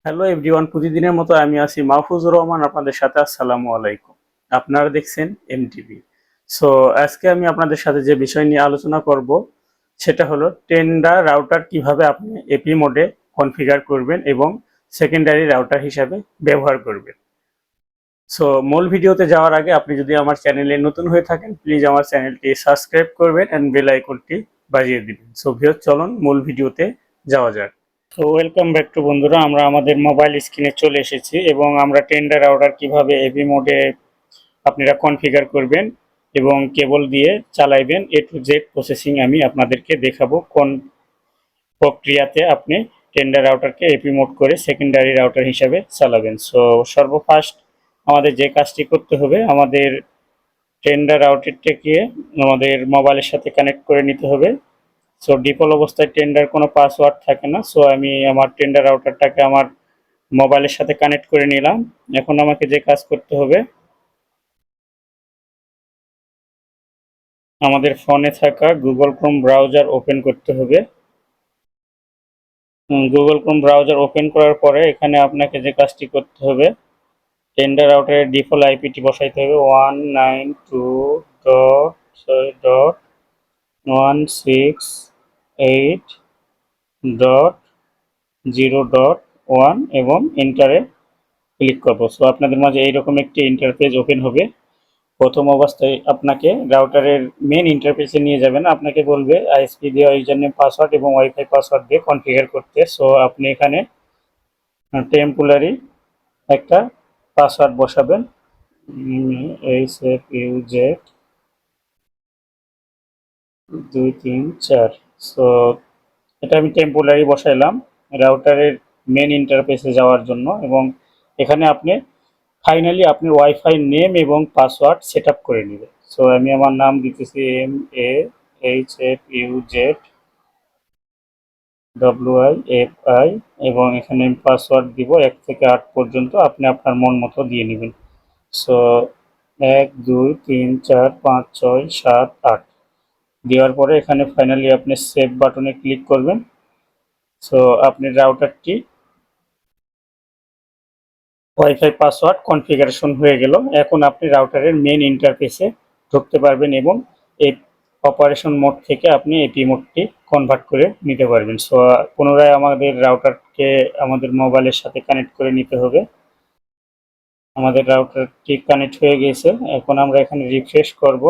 Hello everyone, প্রতিদিনের মতো আমি আছি মাহফুজুর রহমান আপনাদের সাথে। আসসালামু আলাইকুম। আপনারা দেখছেন এমটিভি। সো আজকে আমি আপনাদের সাথে যে বিষয় নিয়ে আলোচনা করব সেটা হলো টেন্ডার রাউটার কিভাবে আপনি এপি মোডে কনফিগার করবেন এবং সেকেন্ডারি রাউটার হিসাবে ব্যবহার করবেন। সো মূল ভিডিওতে যাওয়ার আগে আপনি যদি আমার চ্যানেলে নতুন হয়ে থাকেন প্লিজ আমার চ্যানেলটি সাবস্ক্রাইব করবেন এন্ড বেল আইকনটি বাজিয়ে দিবেন। সো ভিউয়ার, চলুন মূল ভিডিওতে যাওয়া যাক। তো ওয়েলকাম ব্যাক টু বন্ধুরা, আমরা আমাদের মোবাইল স্ক্রিনে চলে এসেছি এবং আমরা টেন্ডার রাউটার কিভাবে এপি মোডে আপনারা কনফিগার করবেন এবং কেবল দিয়ে চালাইবেন এ টু জেড প্রসেসিং আমি আপনাদেরকে দেখাবো। কোন প্রক্রিয়াতে আপনি টেন্ডার রাউটারকে এপি মোড করে সেকেন্ডারি রাউটার হিসাবে চালাবেন। সো সর্বফার্স্ট আমাদের যে কাজটি করতে হবে, আমাদের টেন্ডার রাউটারটাকে আমাদের মোবাইলের সাথে কানেক্ট করে নিতে হবে। সো ডিফল্ট অবস্থায় টেন্ডার কোনো পাসওয়ার্ড থাকে না। সো আমি আমার টেন্ডার রাউটারটাকে আমার মোবাইলের সাথে কানেক্ট করে নিলাম। এখন আমাকে যে কাজ করতে হবে, আমাদের ফোনে থাকা গুগল ক্রোম ব্রাউজার ওপেন করতে হবে। গুগল ক্রোম ব্রাউজার ওপেন করার পরে এখানে আপনাকে যে কাজটি করতে হবে, টেন্ডার রাউটারের ডিফল্ট আইপিটি বসাইতে হবে 192.168.0.1 এবং এন্টারে ক্লিক করবো। সো আপনাদের মাঝে এইরকম একটি ইন্টারফেস ওপেন হবে। প্রথম অবস্থায় আপনাকে রাউটারের মেন ইন্টারফেসে নিয়ে যাবেন, আপনাকে বলবে আইএসপি দেওয়া ইউজার নেম পাসওয়ার্ড এবং ওয়াইফাই পাসওয়ার্ড দিয়ে কনফিগার করতে। সো আপনি এখানে টেম্পোরারি একটা পাসওয়ার্ড বসাবেন, HFUZ 234। সো এটা আমি টেম্পোরারি বসাইলাম রাউটারের মেন ইন্টারফেসে যাওয়ার জন্য। এবং এখানে আপনি ফাইনালি আপনি ওয়াইফাই নেম এবং পাসওয়ার্ড সেট আপ করে নেবেন। সো আমি আমার নাম দিতেছি MAHFUZ এবং এখানে আমি পাসওয়ার্ড দিব 1 থেকে 8 পর্যন্ত, আপনি আপনার মন মতো দিয়ে নেবেন। সো 1 2 3 4 5 6 7 8 দেওয়ার পরে এখানে ফাইনালি আপনি সেভ বাটনে ক্লিক করবেন। সো আপনার রাউটারটি ওয়াইফাই পাসওয়ার্ড কনফিগারেশন হয়ে গেল। এখন আপনি রাউটারের মেন ইন্টারফেসে ঢুকতে পারবেন এবং এই অপারেশন মোড থেকে আপনি এপি মোডটি কনভার্ট করে নিতে পারবেন। সো পুনরায় আমাদের রাউটারকে আমাদের মোবাইলের সাথে কানেক্ট করে নিতে হবে। আমাদের রাউটারটি কানেক্ট হয়ে গেছে। এখন আমরা এখানে রিফ্রেশ করব।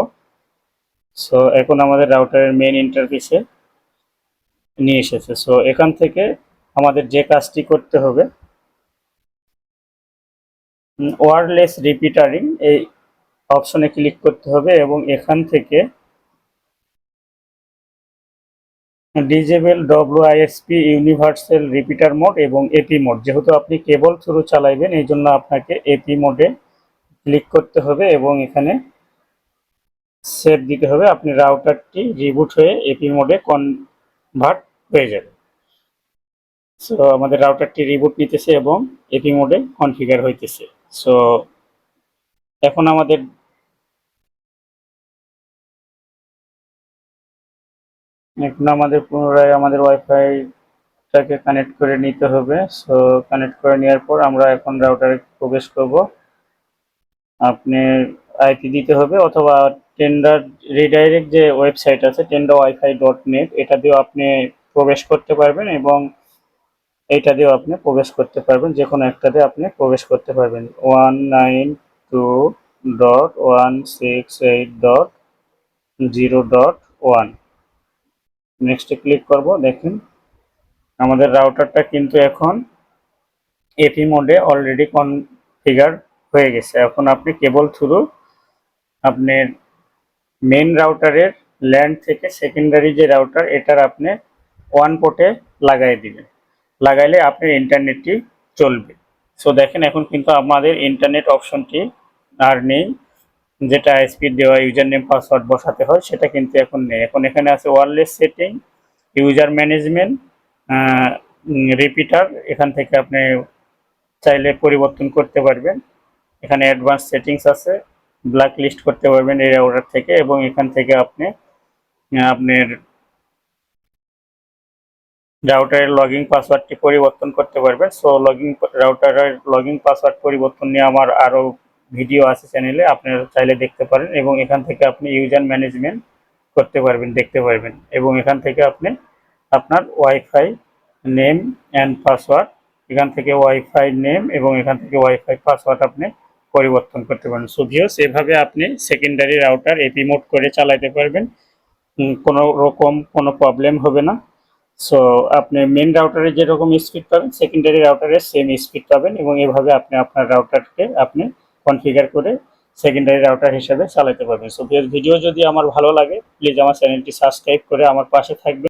সো এখন আমাদের রাউটারের মেন ইন্টারফেসে নিয়ে এসেছে। সো এখান থেকে আমাদের যে কাজটি করতে হবে, ওয়্যারলেস রিপিটারিং এই অপশনে ক্লিক করতে হবে এবং এখান থেকে ডিজেবল ডব্লিউআইএসপি ইউনিভার্সাল রিপিটার মোড এবং এপি মোড, যেহেতু আপনি কেবল থ্রু চালাইবেন এই জন্য আপনাকে এপি মোডে ক্লিক করতে হবে এবং এখানে সেভ দিতে হবে। আপনি রাউটারটি রিবুট হয়ে এপি মোডে কনভার্ট হয়ে যাবে। সো আমাদের রাউটারটি রিবুট নিতেছে এবং এপি মোডে কনফিগার হইতেছে। সো এখন আমাদের পুনরায় আমাদের ওয়াইফাইটাকে কানেক্ট করে নিতে হবে। সো কানেক্ট করে নেওয়ার পর আমরা এখন রাউটারে প্রবেশ করব। আপনি আইপি দিতে হবে অথবা টেন্ডার রিডাইরেক্ট যে ওয়েবসাইট আছে tenderwifi.net, এটা দিয়েও আপনি প্রবেশ করতে পারবেন এবং এইটা দিয়েও আপনি প্রবেশ করতে পারবেন। যে কোনো একটাতে আপনি প্রবেশ করতে পারবেন। 192.168.0.1 নেক্সটে ক্লিক করব। দেখেন আমাদের রাউটারটা কিন্তু এখন এপি মোডে অলরেডি কনফিগার হয়ে গেছে। এখন আপনি কেবল থ্রু আপনার মেন রাউটারের ল্যান্ড থেকে সেকেন্ডারি যে রাউটার এটার আপনি ওয়ান পোর্টে লাগাই দিবেন, লাগাইলে আপনার ইন্টারনেটটি চলবে। সো দেখেন এখন কিন্তু আমাদের ইন্টারনেট অপশনটি আর নেই, যেটা আইএসপি দেওয়া ইউজার নেম পাসওয়ার্ড বসাতে হয় সেটা কিন্তু এখন নেই। এখন এখানে আছে wireless setting, user management, repeater. এখান থেকে আপনি চাইলে পরিবর্তন করতে পারবেন। এখানে অ্যাডভান্স সেটিংস আছে, ব্ল্যাক লিস্ট করতে পারবেন এই রাউটার থেকে এবং এখান থেকে আপনি আপনার রাউটারের লগইন পাসওয়ার্ডটি পরিবর্তন করতে পারবেন। সো রাউটারের লগইন পাসওয়ার্ড পরিবর্তন নিয়ে আমার আরও ভিডিও আছে চ্যানেলে, আপনারা চাইলে দেখতে পারেন এবং এখান থেকে আপনি ইউজার ম্যানেজমেন্ট করতে পারবেন, দেখতে পারবেন এবং এখান থেকে আপনি আপনার ওয়াইফাই নেম অ্যান্ড পাসওয়ার্ড, এখান থেকে ওয়াইফাই নেম এবং এখান থেকে ওয়াইফাই পাসওয়ার্ড আপনি পরিবর্তন করতে পারেন। সো ভিউয়ার্স, এভাবে আপনি সেকেন্ডারি রাউটার এপি মোড করে চালাতে পারবেন, কোনো রকম কোনো প্রবলেম হবে না। সো আপনি মেন রাউটারে যেরকম স্পিড পাবেন সেকেন্ডারি রাউটারে সেম স্পিড পাবেন এবং এভাবে আপনি আপনার রাউটারকে আপনি কনফিগার করে সেকেন্ডারি রাউটার হিসেবে চালাতে পারবেন। সো ভিডিও যদি আমার ভালো লাগে প্লিজ আমার চ্যানেলটি সাবস্ক্রাইব করে আমার পাশে থাকবেন।